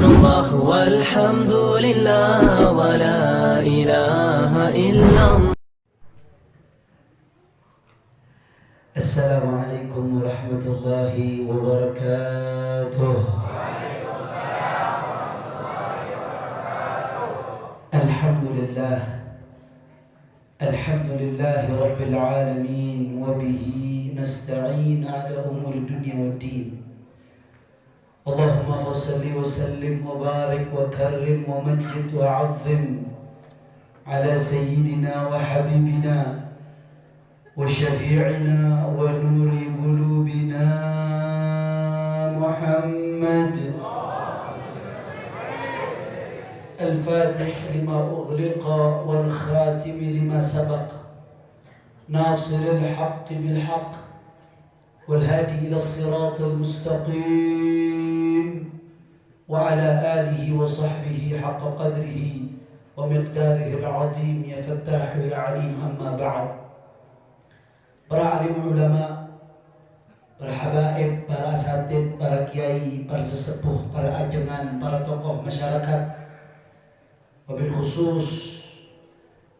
Subhanallah walhamdulillah wa la ilaha illallah. Assalamualaikum warahmatullahi wabarakatuh. Alhamdulillah, alhamdulillahi rabbil alamin, wa bihi nasta'in ala umuri dunya waddin. Allahumma fassalli wa sallim wa barik wa karrim wa majid wa azzim ala sayyidina wa habibina wa syafi'ina wa nuri qulubina Muhammad al-fatih lima ughliqa wal khatim lima sabaq nasiril haqqi bil haqq wal hadi ila siratal mustaqim wa ala alihi wa sahbihi haqqa qadrihi wa miqdarihi al-azim. Ya fattah ya alim, amma ba'd. Para alim ulama, para habaib, para asatid, para kiai, para sesepuh, para ajengan, para tokoh masyarakat, wabil khusus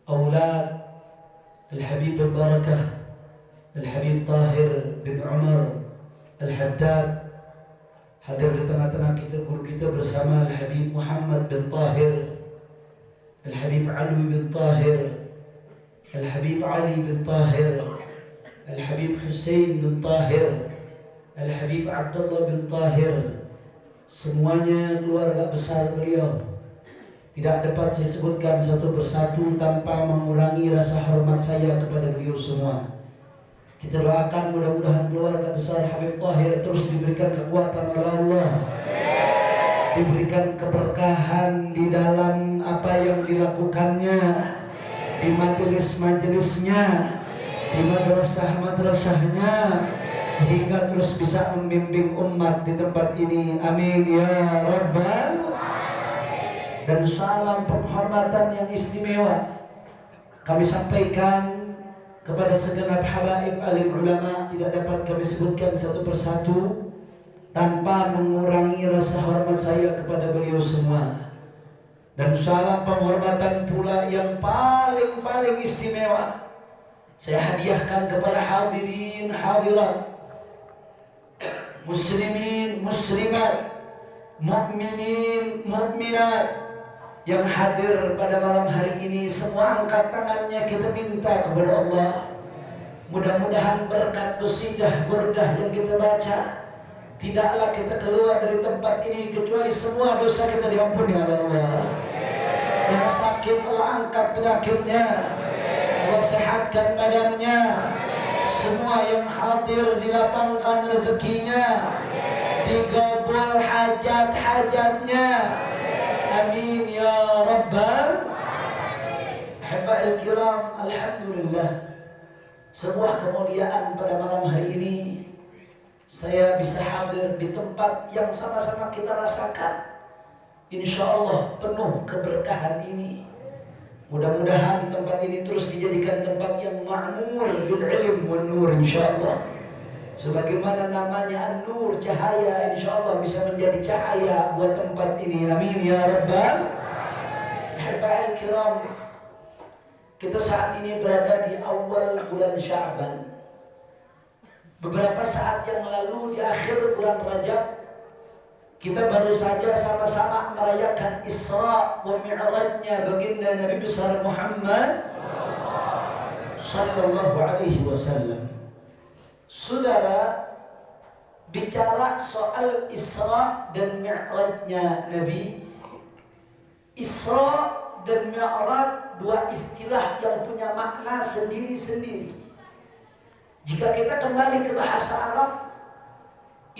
aulad Al-Habib Al-Barakah, Al-Habib Tahir bin Umar Al-Haddad, hadir di tengah-tengah kita, guru kita bersama Al-Habib Muhammad bin Tahir, Al-Habib Alwi bin Tahir, Al-Habib Ali bin Tahir, Al-Habib Hussein bin Tahir, Al-Habib Abdullah bin Tahir, semuanya keluarga besar beliau. Tidak dapat saya sebutkan satu persatu tanpa mengurangi rasa hormat saya kepada beliau semua. Kita doakan mudah-mudahan keluarga besar Habib Tahir terus diberikan kekuatan oleh Allah, diberikan keberkahan di dalam apa yang dilakukannya, di majelis-majelisnya, di madrasah-madrasahnya, sehingga terus bisa membimbing umat di tempat ini. Amin ya rabbal. Dan salam penghormatan yang istimewa kami sampaikan kepada segenap habaib alim ulama, tidak dapat kami sebutkan satu persatu tanpa mengurangi rasa hormat saya kepada beliau semua. Dan salam penghormatan pula yang paling istimewa saya hadiahkan kepada hadirin hadirat, muslimin muslimat, mukminin mukminat yang hadir pada malam hari ini. Semua angkat tangannya, kita minta kepada Allah, mudah-mudahan berkat qasidah burdah yang kita baca, tidaklah kita keluar dari tempat ini kecuali semua dosa kita diampuni oleh Allah. Yang sakit Allah angkat penyakitnya, Allah sehatkan badannya. Semua yang hadir dilapangkan rezekinya, digabul hajat-hajatnya. Amin ya rabbal. Habail kiram, alhamdulillah, sebuah kemuliaan pada malam hari ini saya bisa hadir di tempat yang sama-sama kita rasakan. Insya Allah penuh keberkahan ini. Mudah-mudahan tempat ini terus dijadikan tempat yang ma'mur bil ilm wan nur insyaallah. Sebagaimana namanya an-nur, cahaya, insyaallah bisa menjadi cahaya buat tempat ini. Amin ya rabbal. Habail kiram, kita saat ini berada di awal bulan Sya'ban. Beberapa saat yang lalu di akhir bulan Rajab, kita baru saja sama-sama merayakan Isra wa Mi'rajnya baginda Nabi besar Muhammad sallallahu alaihi wasallam. Saudara, bicara soal Isra dan Mi'rajnya Nabi, Isra dan Mi'raj dua istilah yang punya makna sendiri-sendiri. Jika kita kembali ke bahasa Arab,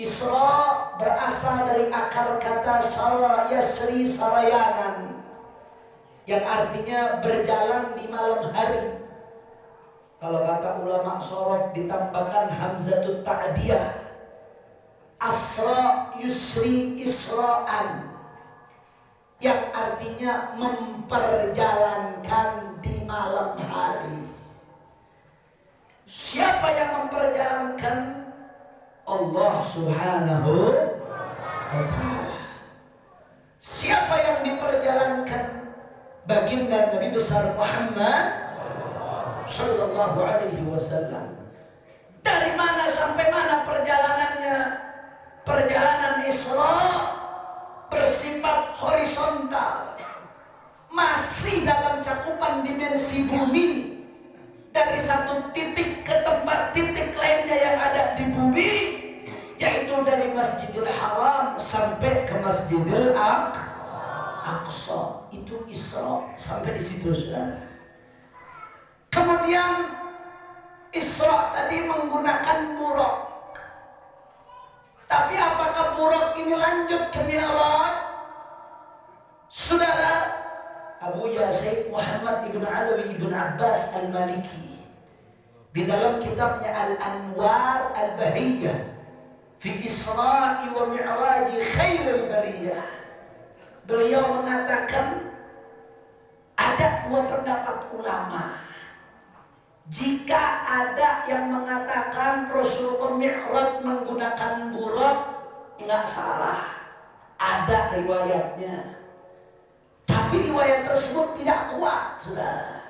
Isra berasal dari akar kata sara yasri sarayanan, yang artinya berjalan di malam hari. Kalau kata ulama sorot ditambahkan hamzatut ta'diyah, asra yusri isra'an, yang artinya memperjalankan di malam hari. Siapa yang memperjalankan? Allah subhanahu wa ta'ala. baginda Nabi besar Muhammad sallallahu alaihi wasallam. Dari mana sampai mana perjalanannya? Perjalanan Isra bersifat horizontal, masih dalam cakupan dimensi bumi, dari satu titik ke tempat titik lainnya yang ada di bumi, yaitu dari Masjidil Haram sampai ke Masjidil Aqsa. Itu Isra, sampai di situ sudah. Kemudian Isra tadi menggunakan buraq. Tapi apakah buraq ini lanjut ke Mi'raj? Saudara, Abu Sayyid Muhammad ibn Alawi ibn Abbas al-Maliki di dalam kitabnya Al-Anwar al-Bahiyah fi Isra'i wa Mi'raji khairil bariyah, beliau mengatakan ada dua pendapat ulama. Jika ada yang mengatakan Rasulullah Mi'raj menggunakan buraq, nggak salah, ada riwayatnya. Tapi riwayat tersebut tidak kuat, saudara.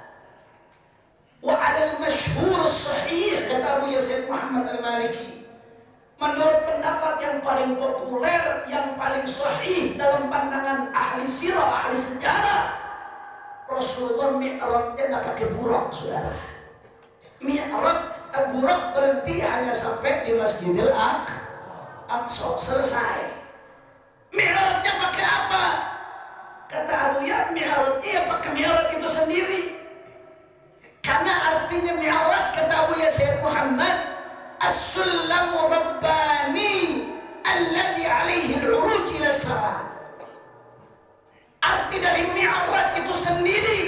Wa 'alal masyhur sahih, kata Abu Sayyid Muhammad al-Maliki, menurut pendapat yang paling populer, yang paling sahih dalam pandangan ahli sirah, ahli sejarah, Rasulullah Mi'rajnya nggak pakai buraq, saudara. Mi'raj buraq berhenti hanya sampai di Masjidil Aqsa, selesai. Mi'rajnya pakai apa? Kata Abu Mi'rajnya ya pakai Mi'raj itu sendiri. Karena artinya Mi'raj, kata Abu Sayyid Muhammad, as-sullamu rabbani alladhi alaihi al-uruj ila sama. Arti dari Mi'raj itu sendiri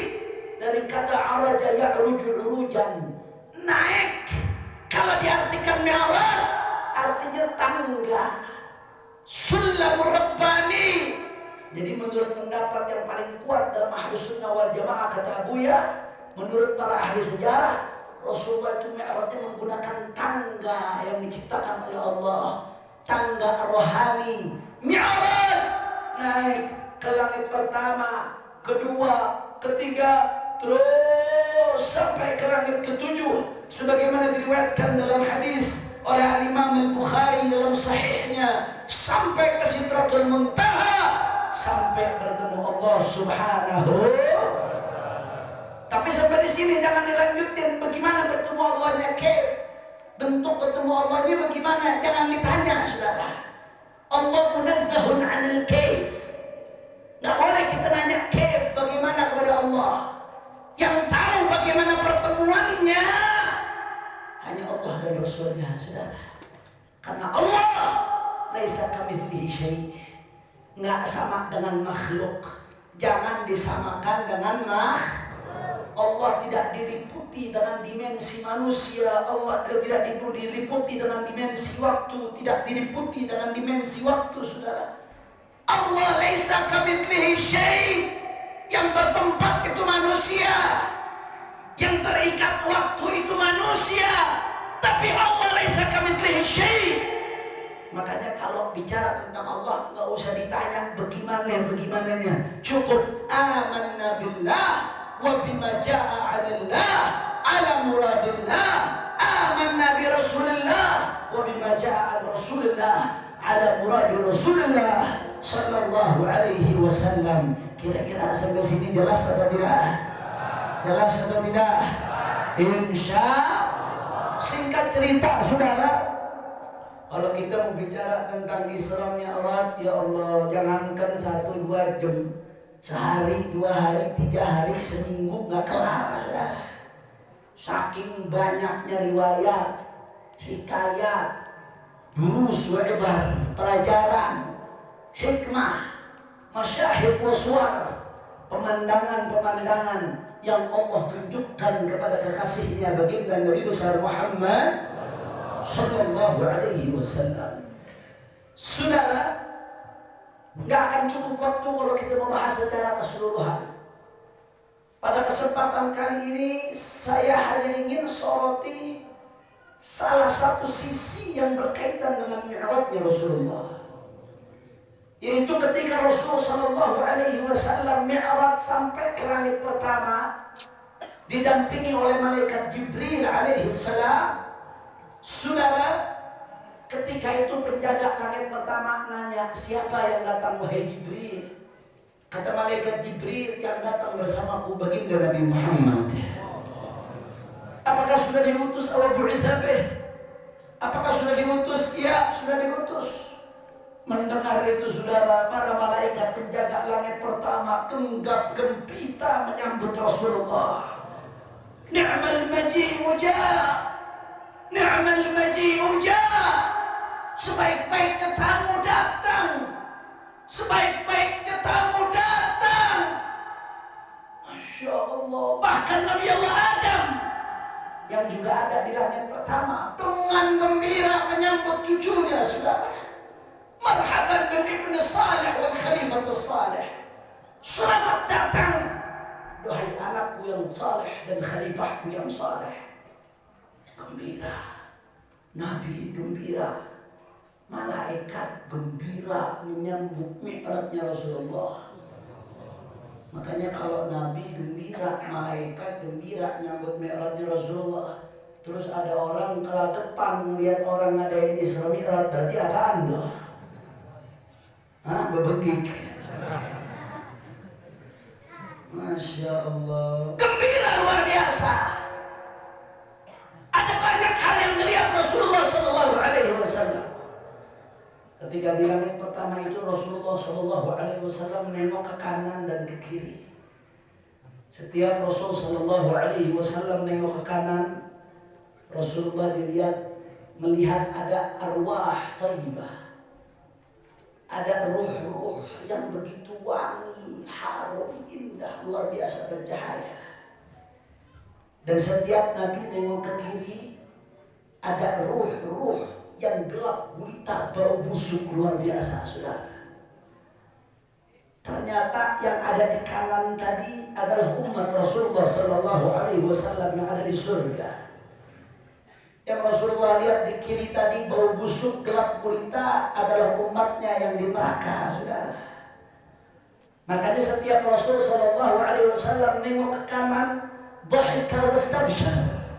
dari kata araja ya'ruju urujan, naik. Kalau diartikan Mi'raj artinya tangga. Sulamur Rabbani. Jadi menurut pendapat yang paling kuat dalam ahli sunnah wal jamaah, kata Abuya, menurut para ahli sejarah, Rasulullah itu Mi'rajnya menggunakan tangga yang diciptakan oleh Allah, tangga rohani. Mi'raj naik ke langit pertama, kedua, ketiga, terus sampai ke langit ketujuh, sebagaimana diriwayatkan dalam hadis oleh Imam Al-Bukhari dalam sahihnya, sampai ke Sidratul Muntaha, sampai bertemu Allah Subhanahu. Tapi sampai di sini jangan dilanjutin. Bagaimana bertemu Allahnya, kaif? Bentuk bertemu Allahnya bagaimana? Jangan ditanya, saudara. Allah munazzahun 'anil kaif. Nggak boleh kita nanya kaif bagaimana kepada Allah. Yang tahu bagaimana pertemuannya hanya Allah dan Rasulnya, saudara. Karena Allah laisa kamitslihi syai', nggak sama dengan makhluk. Jangan disamakan dengan makhluk. Allah tidak diliputi dengan dimensi manusia. Allah tidak diliputi dengan dimensi waktu, tidak diliputi dengan dimensi waktu, saudara. Allah laisa kamitslihi syai'. Yang bertempat itu manusia, yang terikat waktu itu manusia, tapi Allah laisa kamitslihi syai'. Makanya kalau bicara tentang Allah nggak usah ditanya bagaimana-bagaimananya, cukup amanna billah wa bima jaa 'anillah ala muradillah, amanna bi Rasulillah wa bima jaa 'an Rasulillah ala muradi Rasulillah sallallahu alaihi wasallam. Kira-kira sampai sini jelas atau tidak? Jelas atau tidak? Insya Allah. Singkat cerita, saudara, kalau kita mau bicara tentang Isra Mi'raj, ya Allah, jangankan 1-2 jam, sehari, 2 hari, 3 hari, seminggu nggak kelar, saudara. Saking banyaknya riwayat, hikayat, durus wa ibar, pelajaran, hikmah, masyahid wa suar, pemandangan-pemandangan yang Allah tunjukkan kepada kekasihnya baginda Nabi besar Muhammad sallallahu alaihi wasallam. Saudara, nggak akan cukup waktu kalau kita membahas secara keseluruhan. Pada kesempatan kali ini saya hanya ingin soroti salah satu sisi yang berkaitan dengan Mi'rajnya Rasulullah, Yaitu ketika Rasul Shallallahu Alaihi Wasallam mi'raj sampai ke langit pertama, didampingi oleh malaikat Jibril alaihi salam. Saudara, ketika itu penjaga langit pertama nanya, siapa yang datang wahai Jibril? Kata malaikat Jibril, yang datang bersamaku baginda Nabi Muhammad. Apakah sudah diutus Allah bu'ithabih? Apakah sudah diutus? Ya, sudah diutus. Mendengar itu saudara, para malaikat penjaga langit pertama genggam gempita menyambut Rasulullah. Ni'mal maji'u ja', ni'mal maji'u ja'. Sebaik-baiknya tamu datang, sebaik-baiknya tamu datang. Masya Allah. Bahkan Nabi Allah Adam yang juga ada di langit pertama dengan gembira menyambut cucunya, saudara. Marhaban bil ibn salih wal khalifatus salih. Selamat datang wahai anakku yang saleh dan khalifahku yang saleh. Gembira, Nabi gembira, malaikat gembira menyambut mi'rajnya Rasulullah. Makanya kalau Nabi gembira, malaikat gembira nyambut mi'rajnya Rasulullah. Terus ada orang kalau depan melihat orang ngadain Isra Mi'raj, berarti apaan tuh? Hah? Bebegik. Masya Allah. Gembira luar biasa. Ada banyak hal yang dilihat Rasulullah Sallallahu Alaihi Wasallam. Ketika di langit pertama itu Rasulullah Sallallahu Alaihi Wasallam menengok ke kanan dan ke kiri. Setiap Rasul Sallallahu Alaihi Wasallam menengok ke kanan, Rasulullah melihat ada arwah thayyibah. Ada ruh-ruh yang begitu wangi, harum, indah, luar biasa bercahaya. Dan setiap Nabi nengok ke kiri, ada ruh-ruh yang gelap gulita, bau busuk luar biasa, saudara. Ternyata yang ada di kanan tadi adalah umat Rasulullah Sallallahu Alaihi Wasallam yang ada di surga. Yang Rasulullah lihat di kiri tadi bau busuk gelap gulita adalah umatnya yang di neraka, saudara. Makanya setiap Rasul Sallallahu Alaihi Wasallam nengok ke kanan, dhahika wastabshar.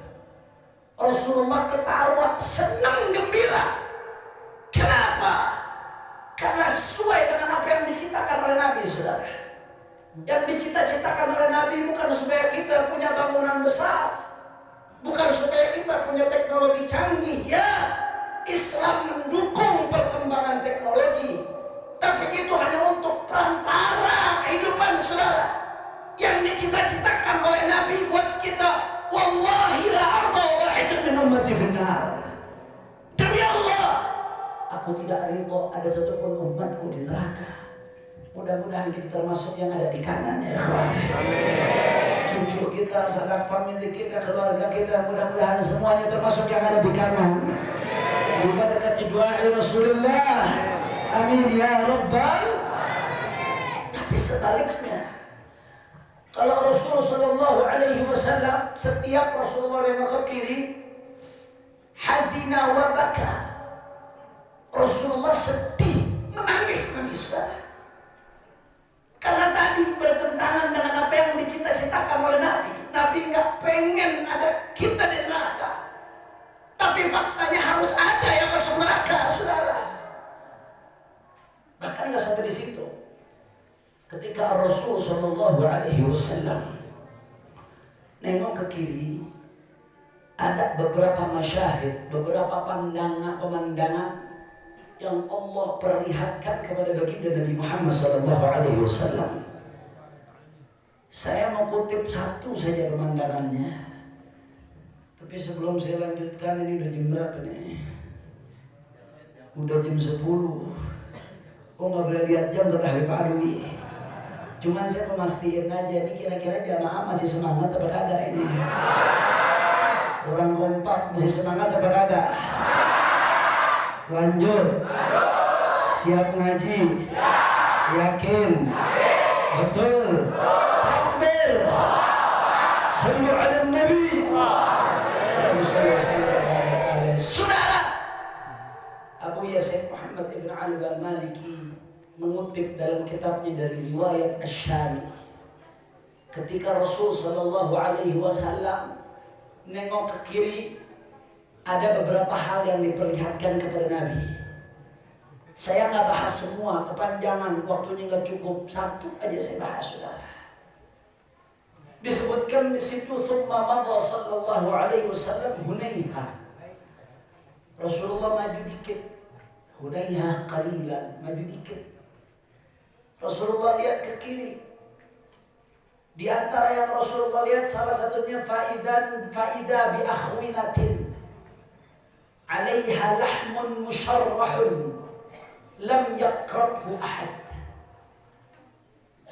Rasulullah ketawa, senang, gembira. Kenapa? Karena sesuai dengan apa yang diciptakan oleh Nabi, saudara. Yang dicita-citakan oleh Nabi bukan supaya kita punya bangunan besar, bukan supaya kita punya teknologi canggih. Ya, Islam mendukung perkembangan teknologi, tapi itu hanya untuk perantara kehidupan, saudara. Yang dicita-citakan oleh Nabi buat kita, wallahi la arda wahidun min ummati finnar. Demi Allah, aku tidak ridho ada satupun umatku di neraka. Mudah-mudahan kita termasuk yang ada di kanan, ya kawan. Cucu kita, sanak famili kita, keluarga kita, mudah-mudahan semuanya termasuk yang ada di kanan. Berkati doa Rasulullah. Amin ya Rabbal. Tapi sebaliknya, kalau Rasulullah Sallallahu Alaihi Wasallam, setiap Rasulullah yang ke kiri, hazina wa baka. Rasulullah sedih, menangis, saudara. Karena tadi bertentangan dengan apa yang dicita-citakan oleh Nabi. Nabi nggak pengen ada kita di neraka, tapi faktanya harus ada yang masuk neraka, saudara. Bahkan nggak sampai di situ. Ketika Rasul Shallallahu Alaihi Wasallam nengok ke kiri, ada beberapa masyahid, beberapa pemandangan yang Allah perlihatkan kepada baginda Nabi Muhammad Sallallahu Alaihi Wasallam. Saya mau kutip satu saja pemandangannya, tapi sebelum saya lanjutkan, ini udah jam berapa nih? Udah jam 10. Oh, nggak boleh lihat jam, kata Habib Alwi. Cuman saya memastiin aja, ini kira-kira jamaah masih semangat apa kagak ini? Orang kompak masih semangat apa kagak? Lanjut. Siap ngaji? Yakin? Betul? Takbir. Sallu ala Nabi. Saudara, Abu Yasin Muhammad ibn Ali al-Maliki mengutip dalam kitabnya dari riwayat Asy-Syami. Ketika Rasul Shallallahu Alaihi Wasallam nengok ke kiri, ada beberapa hal yang diperlihatkan kepada Nabi. Saya nggak bahas semua, kepanjangan, waktunya nggak cukup. Satu aja saya bahas, saudara. Disebutkan di situ, "Tsumma madha sallallahu alaihi wasallam Hunayha." Rasulullah maju dikit, Hunayha qalilan, maju dikit. Rasulullah lihat ke kiri. Di antara yang Rasulullah lihat salah satunya faida bi akhwinatin 'alaiha lahmun musharrahun lam yaqrabhu ahad.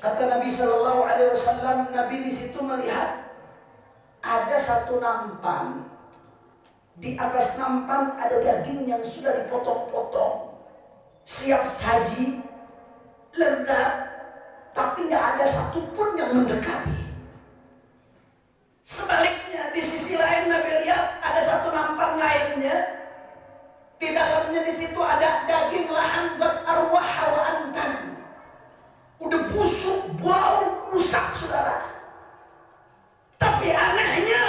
Kata Nabi Shallallahu Alaihi Wasallam, Nabi di situ melihat ada satu nampan. Di atas nampan ada daging yang sudah dipotong-potong, siap saji, lezat, tapi nggak ada satupun yang mendekati. Sebaliknya di sisi lain Nabi lihat ada satu nampan lainnya. Di dalamnya di situ ada daging laham dan arwah wa antan. Udah busuk, bau, rusak, saudara. Tapi anehnya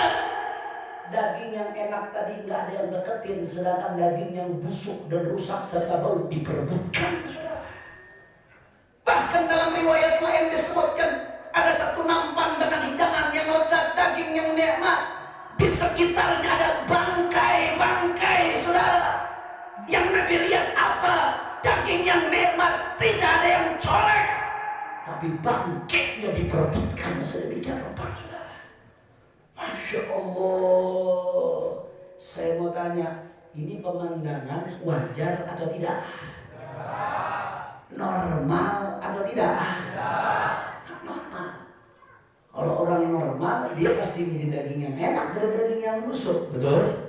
daging yang enak tadi nggak ada yang deketin, sedangkan daging yang busuk dan rusak serta bau diperebutkan, saudara. Bahkan dalam riwayat lain disebutkan ada satu nampan dengan hidangan yang lezat, daging yang nikmat. Di sekitarnya ada bangkai-bangkai, saudara. Yang Nabi lihat apa? Daging yang nikmat, tidak ada yang colek, tapi bangkainya diperebutkan sedemikian rupa, saudara. Masya Allah. Saya mau tanya, ini pemandangan wajar atau tidak? Normal atau tidak? Normal. Kalau orang normal, dia pasti milih daging yang enak dari daging yang busuk, betul?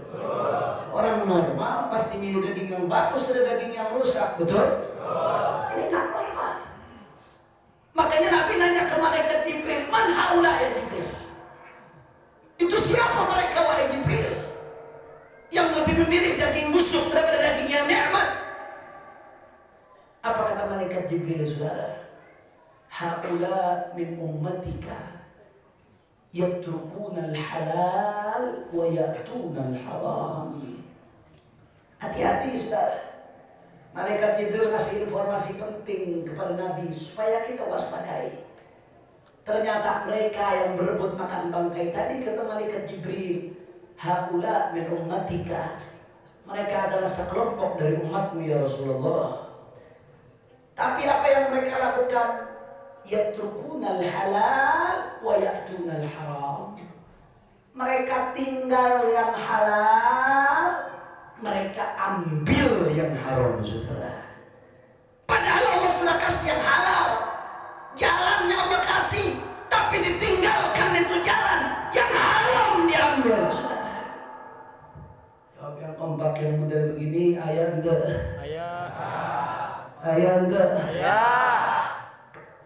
Orang normal pasti milih daging yang bagus dari daging yang rusak, betul? Ini nggak normal. Makanya Nabi nanya ke malaikat Jibril, "Man haula ya Jibril?" Itu siapa mereka wahai Jibril? Yang lebih memilih daging busuk daripada daging yang nikmat. Apa kata malaikat Jibril, saudara? "Haula min ummatika yatrukuna al-halal wa ya'tuna al-haram." Hati-hati, saudara. Malaikat Jibril kasih informasi penting kepada Nabi supaya kita waspadai. Ternyata mereka yang berebut makan bangkai tadi, kata malaikat Jibril, "Haula min ummatika." Mereka adalah sekelompok dari umatmu ya Rasulullah. Tapi apa yang mereka lakukan? Yatrukuna al-halal wa ya'tuna al-haram. Mereka tinggal yang halal, mereka ambil yang haram, saudara. Padahal Allah sudah kasih yang halal, jalannya Allah kasih, tapi ditinggalkan itu jalan yang haram diambil, saudara. Jawab yang kompak yang model begini, ayah enggak? Ayah enggak?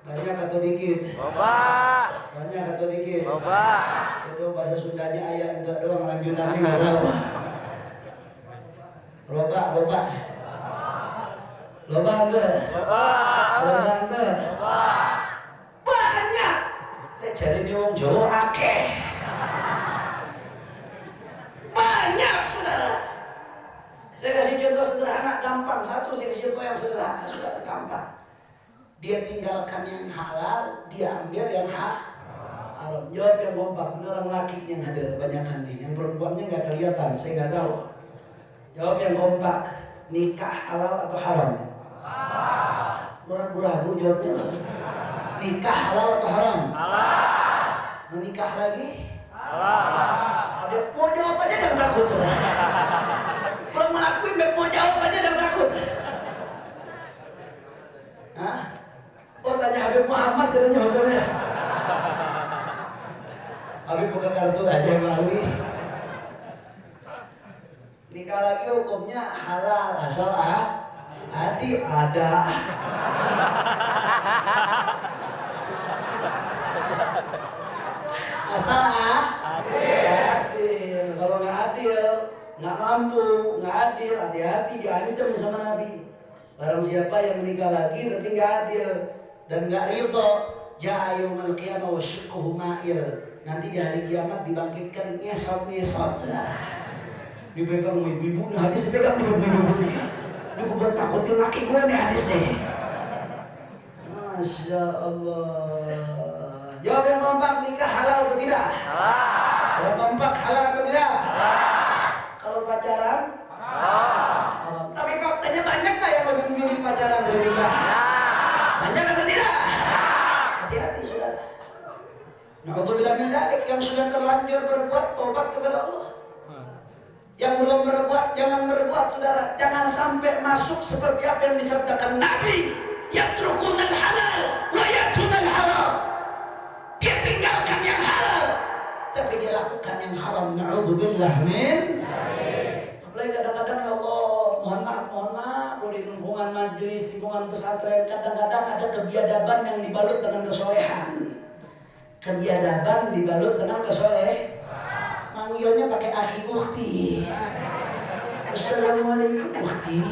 Banyak atau dikit? Banyak atau dikit? Saya tahu bahasa Sundanya ayah enggak doang, lanjutannya enggak tahu. Loba enggak? Loba enggak? Banyak. Lek jare ni wong Jawa akeh. Banyak, saudara. Saya kasih contoh sederhana, gampang. Satu saya kasih contoh yang sederhana, saudara, gampang. Dia tinggalkan yang halal, dia ambil yang haram. Jawab yang kompak. Ini orang laki yang hadir kebanyakan nih, yang perempuannya nggak kelihatan, saya nggak tahu. Jawab yang kompak. Nikah halal atau haram? Ragu-ragu jawabnya. Nikah halal atau haram? Menikah lagi? Ada mau jawab aja dan takut, saudara. Belum ngelakuin, mau jawab aja dan takut. Hah? Oh, tanya Habib Muhammad katanya hukumnya. Habib buka kartu aja melalui. Nikah lagi hukumnya halal asal hati ada. Asal adil. Kalau nggak adil, nggak mampu, nggak adil, hati-hati diancam sama Nabi. Barang siapa yang menikah lagi tapi nggak adil dan nggak ridho, jaa yaumul qiyamah wa shiqquhu ma'il. Nanti di hari kiamat dibangkitkan ngesot-ngesot, saudara. Dipegang ibu-ibu, hadis dipegang ibu-ibu. Ini gue buat takutin laki gue nih hadis nih. Masya Allah. Jawab yang kompak, nikah halal atau tidak? Halal. Yang kompak halal atau tidak? Halal. Kalau pacaran? Halal. Tapi faktanya banyak tak yang lebih memilih pacaran dari nikah? Banyak atau tidak? Hati-hati saudara. Na'udzubillah min dzalik, yang sudah terlanjur berbuat tobat kepada Allah. Yang belum berbuat, jangan berbuat saudara. Jangan sampai masuk seperti apa yang disabdakan Nabi, yatrukunal halal wa yatunal haram. Dia tinggalkan yang halal tapi dia lakukan yang haram. Na'udzubillah min. Apalagi kadang-kadang ya Allah, mohon maaf di lingkungan majelis, lingkungan pesantren kadang-kadang ada kebiadaban yang dibalut dengan kesolehan. Kebiadaban dibalut dengan kesolehan. Manggilnya pakai akhi ukhti. Assalamualaikum ukhti.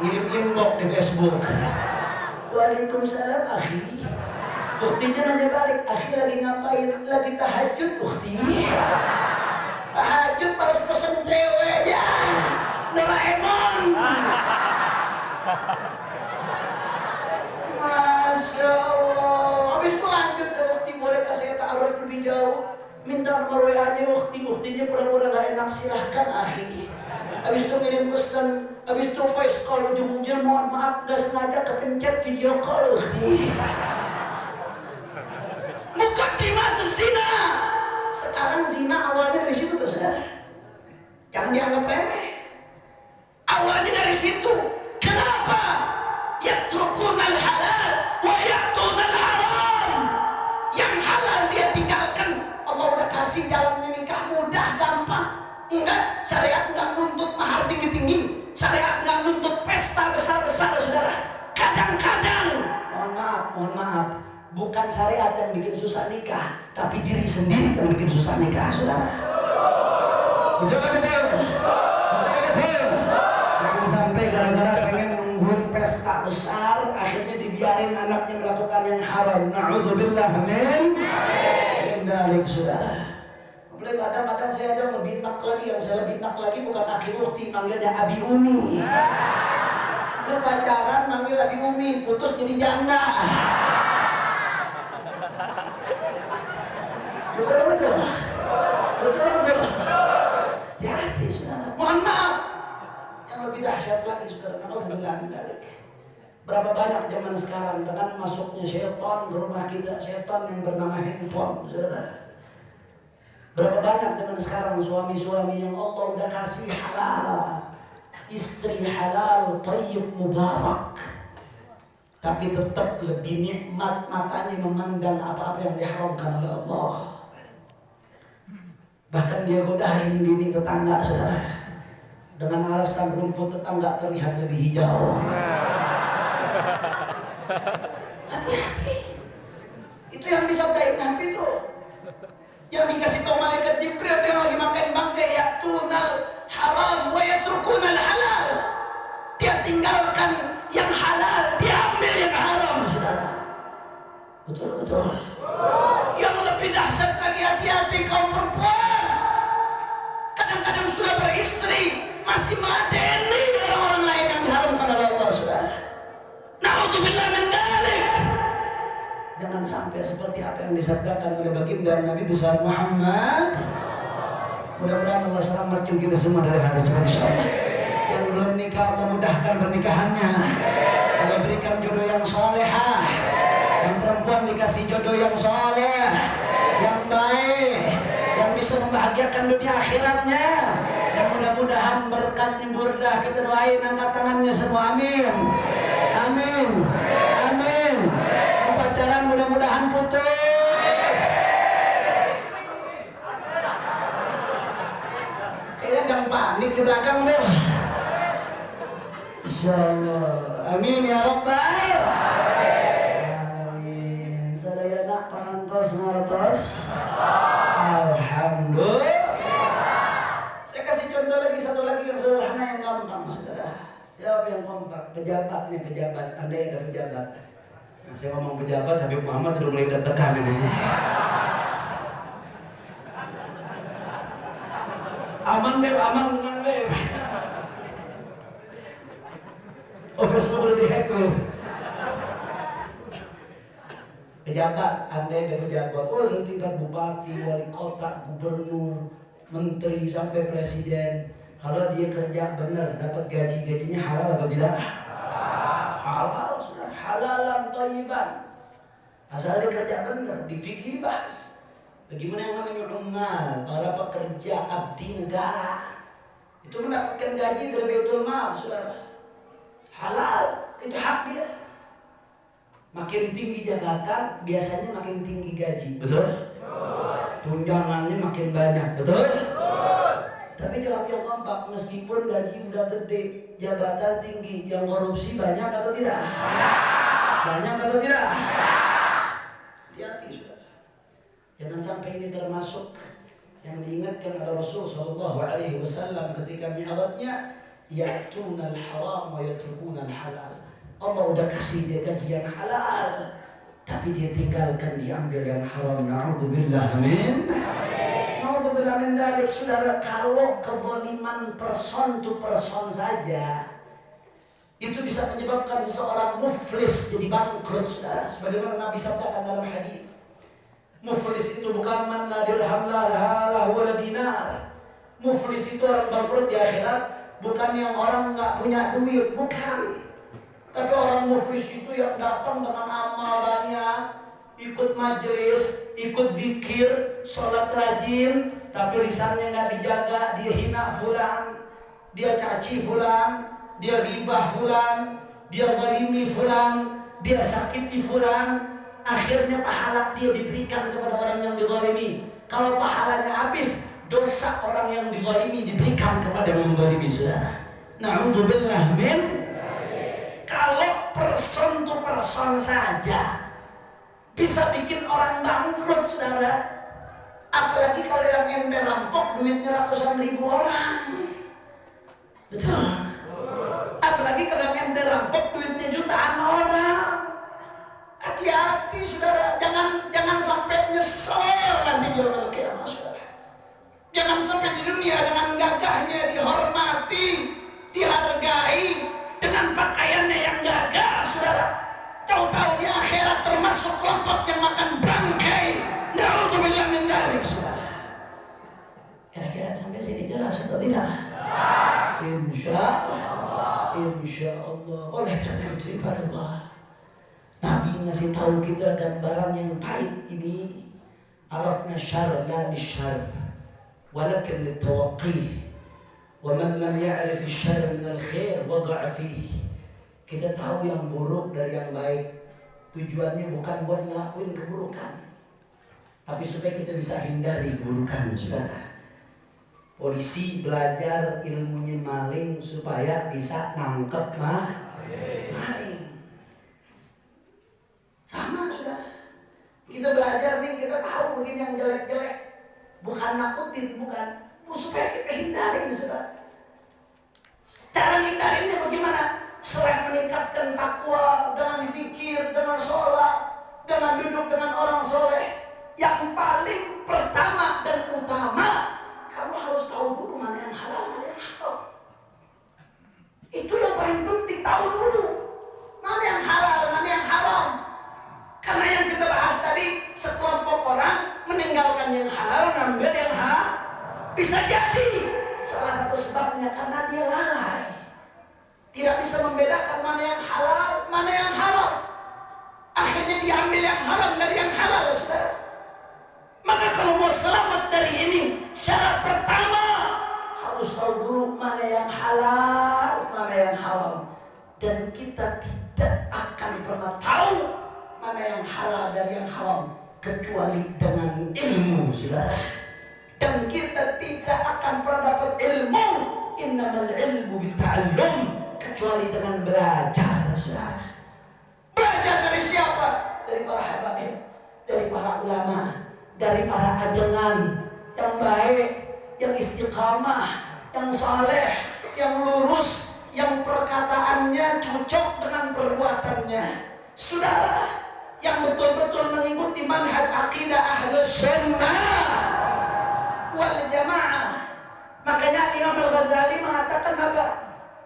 Ngirim inbox di Facebook. Waalaikumsalam akhi. Ukhtinya nanya balik, akhi lagi ngapain? Lagi tahajud ukhti. Tahajud balas pesen cewek aja. Doraemon. Masya Allah. Habis itu lanjut ke ukhti, bolehkah saya ta'aruf lebih jauh? Minta nomor WA-nya ukhtinya pura-pura gak enak, silahkan akhi. Habis itu ngirim pesan, habis itu voice call ujung-ujung, mohon maaf gak sengaja kepencet video call ukhti. Muqaddimat zina. Sekarang zina awalnya dari situ tuh saudara. Jangan dianggap remeh. Awalnya dari situ. Kenapa? Yatrukunal halal wa yatunal haram. Yang halal dia tinggalkan. Allah udah kasih jalannya nikah mudah, gampang. Enggak, syariat enggak nuntut mahar tinggi-tinggi. Syariat enggak nuntut pesta besar-besar saudara. Kadang-kadang, mohon maaf, bukan syariat yang bikin susah nikah, tapi diri sendiri yang bikin susah nikah saudara. Betul. Jangan sampai gara-gara pengen nungguin pesta besar, akhirnya dibiarin anaknya melakukan yang haram. Na'udzubillah min dzalik saudara. Apalagi kadang-kadang saya ada lebih enak lagi, yang saya lebih enak lagi bukan akhi ukhti, manggilnya Abi Umi. Lu pacaran manggil Abi Umi, putus jadi janda. Betul. Hati-hati saudara. Mohon maaf. Yang lebih dahsyat lagi saudara, na'udzubillah min dzalik. Berapa banyak zaman sekarang dengan masuknya syaitan ke rumah kita, syaitan yang bernama handphone, saudara. Berapa banyak zaman sekarang suami-suami yang Allah udah kasih halal, istri halal, thayyib, mubarak, tapi tetap lebih nikmat matanya memandang apa-apa yang diharamkan oleh Allah. Bahkan dia godain bini tetangga, saudara, dengan alasan rumput tetangga terlihat lebih hijau. Hati-hati. Itu yang disabdain Nabi itu. Yang dikasih tahu malaikat Jibril itu yang lagi makan bangkai, yatunal haram wa yatrukunal halal. Dia tinggalkan yang halal, dia ambil yang haram, saudara. Betul. Yang lebih dahsyat lagi, hati-hati kaum perempuan. Kadang-kadang sudah beristri masih meladeni orang-orang lain yang diharamkan oleh Allah, saudara. Na'udzubillah min dzalik. Jangan sampai seperti apa yang disabdakan oleh baginda Nabi besar Muhammad. Mudah-mudahan Allah selamatkan kita semua dari hadis insyaallah. Yang belum nikah Allah mudahkan pernikahannya. Allah berikan jodoh yang salehah. Yang perempuan dikasih jodoh yang saleh, yang baik, yang bisa membahagiakan dunia akhiratnya. Yang mudah-mudahan berkatnya burdah kita doain, angkat tangannya semua, amin. Amin. Pacaran mudah-mudahan putus. Kayaknya jangan panik di belakang tuh. Insyaallah. Amin ya rabbal alamin. Sadayana panantos ngartos. Alhamdulillah. Saya kasih contoh lagi, satu lagi yang sederhana yang gampang saudara. Jawab yang kompak. Pejabat nih, pejabat. Andai ada pejabat. Nah, saya ngomong pejabat, Habib Muhammad udah mulai deg-degan ini. Aman Beb, aman tenang Beb. Oh, Facebook udah di-hack Beb. Pejabat, andai ada pejabat, oh dari tingkat bupati, wali kota, gubernur, menteri sampai presiden. Kalau dia kerja benar, dapat gajinya halal atau tidak? Halal, sudah halalan thayyiban. Asal dia kerja benar, di fikih dibahas. Bagaimana yang namanya umal, para pekerja abdi negara itu mendapatkan gaji dari Baitul Mal, saudara. Halal, itu hak dia. Makin tinggi jabatan, biasanya makin tinggi gaji, betul? Tunjangannya makin banyak, betul? Tapi jawab yang kompak, meskipun gaji udah gede, jabatan tinggi, yang korupsi banyak atau tidak? Banyak atau tidak? Hati-hati saudara. Jangan sampai ini termasuk yang diingatkan oleh Rasul Sallallahu Alaihi Wasallam ketika mi'rajnya, ya'tunal haram wa yatrukuna halal. Allah udah kasih dia gaji yang halal, tapi dia tinggalkan, diambil yang haram. Na'udzubillah min. Na'udzubillah min dzalik. Saudara, kalau kezaliman person to person saja itu bisa menyebabkan seseorang muflis, jadi bangkrut, saudara. Sebagaimana Nabi sabdakan dalam hadis, muflis itu bukan man la dirham la lahu wa la dinar. Muflis itu orang bangkrut di akhirat, bukan yang orang nggak punya duit, bukan. Tapi orang muflis itu yang datang dengan amal banyak, ikut majelis, ikut zikir, sholat rajin, tapi lisannya nggak dijaga, dia hina fulan, dia caci fulan, dia ghibah fulan, dia zalimi fulan, dia sakiti fulan. Akhirnya pahala dia diberikan kepada orang yang dizalimi. Kalau pahalanya habis, dosa orang yang dizalimi diberikan kepada yang menzalimi, saudara. Na'udzubillah min. Kalau person to person saja bisa bikin orang bangkrut, saudara. Apalagi kalau yang ente rampok duitnya ratusan ribu orang. Betul. Apalagi kalau yang ente rampok duitnya jutaan orang. Hati-hati, saudara. Jangan sampai nyesel nanti di yaumul qiyamah, saudara. Jangan sampai di dunia dengan gagahnya dihormati, dihargai, dengan pakaiannya yang gagah, saudara. Tahu-tahu di akhirat termasuk kelompok yang makan bangkai. Na'udzubillah min dzalik, saudara. Kira-kira sampai sini jelas atau tidak? Insya Allah. Oleh karena itu, ibadah Allah, Nabi ngasih tahu kita gambaran yang pahit ini. Arafna syarr la bisyarr, walakin litawaqqih. Wa man lam ya'rif asy-syarr min al-khair wada'a fihi. Kita tahu yang buruk dari yang baik. Tujuannya bukan buat ngelakuin keburukan, tapi supaya kita bisa hindari keburukan, saudara. Polisi belajar ilmunya maling supaya bisa nangkep maling. Sama, saudara. Kita belajar nih, kita tahu begini yang jelek-jelek. Bukan nakutin, bukan. Supaya kita hindari, saudara. Cara hindarinnya bagaimana? Selain meningkatkan takwa dengan zikir, dengan sholat, dengan duduk dengan orang soleh, yang paling pertama dan utama, kamu harus tahu dulu mana yang halal, mana yang haram. Itu yang paling penting, tahu dulu mana yang halal, mana yang haram. Karena yang kita bahas tadi, sekelompok orang meninggalkan yang halal, mengambil yang haram. Bisa jadi salah satu sebabnya karena dia lalai, tidak bisa membedakan mana yang halal, mana yang haram. Akhirnya diambil yang haram dari yang halal, saudara. Maka kalau mau selamat dari ini, syarat pertama harus tahu dulu mana yang halal, mana yang haram. Dan kita tidak akan pernah tahu mana yang halal dari yang haram kecuali dengan ilmu, saudara. Dan kita tidak akan pernah dapat ilmu, innamal ilmu bitta'allum, kecuali dengan belajar, saudara. Belajar dari siapa? Dari para habaib, dari para ulama, dari para ajengan yang baik, yang istiqamah, yang saleh, yang lurus, yang perkataannya cocok dengan perbuatannya. Saudara, yang betul-betul mengikuti manhaj akidah Ahlus Sunnah wal Jamaah. Makanya Imam Al-Ghazali mengatakan apa?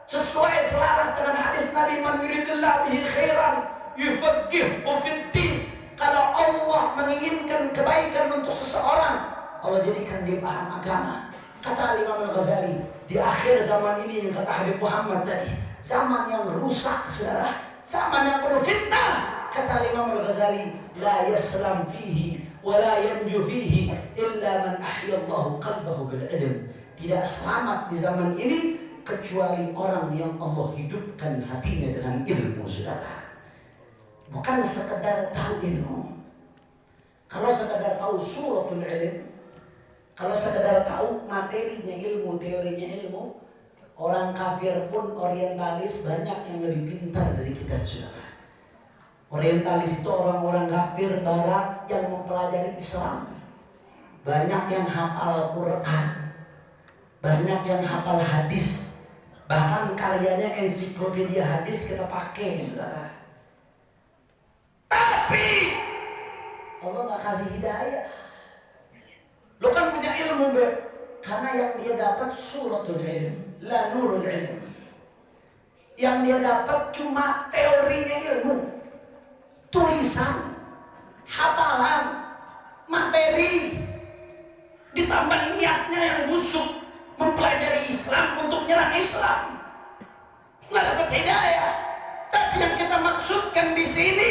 Sesuai selaras dengan hadis Nabi, man yuridillahu bihi khairan yufaqihuhu fid-din. Kalau Allah menginginkan kebaikan untuk seseorang, Allah jadikan dia paham agama. Kata Imam Al-Ghazali, di akhir zaman ini yang kata Habib Muhammad tadi, zaman yang rusak, saudara, zaman yang penuh fitnah. Kata Imam Al-Ghazali, la yaslam fihi wa la yanju fihi illa man ahyallahu qalbahu bil ilm. Tidak selamat di zaman ini kecuali orang yang Allah hidupkan hatinya dengan ilmu, saudara. Bukan sekedar tahu ilmu. Kalau sekedar tahu suratul ilm, kalau sekedar tahu materinya ilmu, teorinya ilmu, orang kafir pun orientalis banyak yang lebih pintar dari kita, saudara. Orientalis itu orang-orang kafir barat yang mempelajari Islam. Banyak yang hafal Quran, banyak yang hafal hadis. Bahkan karyanya ensiklopedia hadis kita pakai, saudara. Tapi Allah nggak kasih hidayah. Lo kan punya ilmu, karena yang dia dapat suratul ilm, la nurul ilm. Yang dia dapat cuma teorinya ilmu, tulisan, hafalan, materi, ditambah niatnya yang busuk mempelajari Islam untuk nyerang Islam, nggak dapat hidayah. Tapi yang kita maksudkan di sini,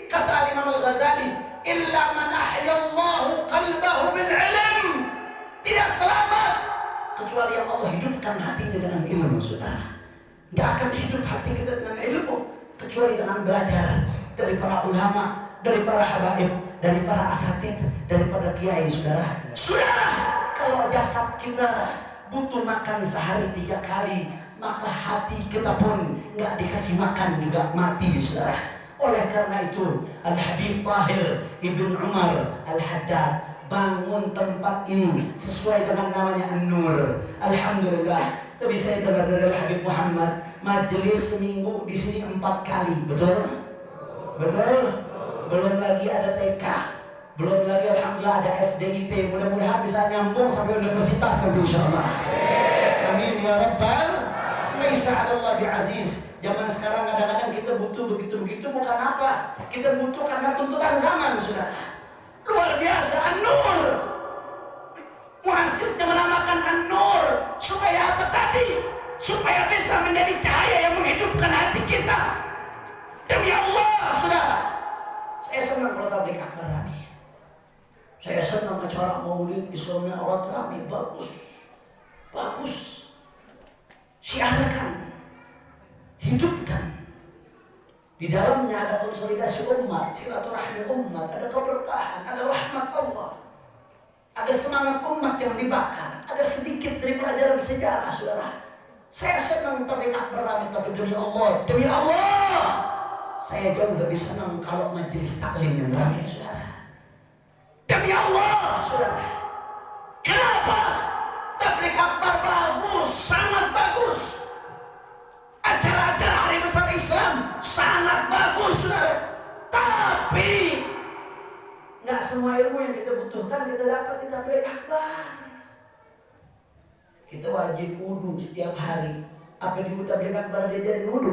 kata Imam Al-Ghazali, illa man ahyallahu qalbahu bil ilm. Tidak selamat kecuali yang Allah hidupkan hatinya dengan ilmu, saudara. Tidak akan hidup hati kita dengan ilmu kecuali dengan belajar dari para ulama, dari para habaib, dari para asatid, daripada kiai, saudara. Saudara, kalau jasad kita butuh makan sehari 3 kali, maka hati kita pun nggak dikasih makan juga mati, saudara. Oleh karena itu, Al-Habib Tahir Ibn Umar Al-Haddad bangun tempat ini sesuai dengan namanya An-Nur. Alhamdulillah. Tadi saya dengar dari Al-Habib Muhammad, majelis seminggu di sini 4 kali, betul? Betul? Belum lagi ada TK, belum lagi alhamdulillah ada SDIT. Mudah-mudahan bisa nyambung sampai universitas nanti insyaallah. Amin ya rabbal. Laisa 'alallahi bi'aziz. Zaman sekarang kadang-kadang kita butuh begitu-begitu bukan apa? Kita butuh karena tuntutan zaman, saudara. Luar biasa An-Nur. Muasisnya menamakan An-Nur supaya apa tadi? Supaya bisa menjadi cahaya yang menghidupkan hati kita. Demi Allah, saudara. Saya senang kalau tabligh akbar rame. Saya senang acara maulid Islamnya orang rame, bagus. Bagus. Siarkan. Hidupkan. Di dalamnya ada konsolidasi umat, silaturahmi umat, ada keberkahan, ada rahmat Allah, ada semangat umat yang dibakar, ada sedikit dari pelajaran sejarah, saudara. Saya senang tabligh akbar rame, tapi demi Allah, saya jauh lebih senang kalau majelis taklim yang ramai, saudara. Demi Allah, saudara. Kenapa? Tabligh akbar bagus, sangat bagus. Acara-acara hari besar Islam sangat bagus, saudara. Tapi nggak semua ilmu yang kita butuhkan kita dapat di tabligh akbar. Kita wajib wudu setiap hari. Apa di tabligh akbar diajarin wudu?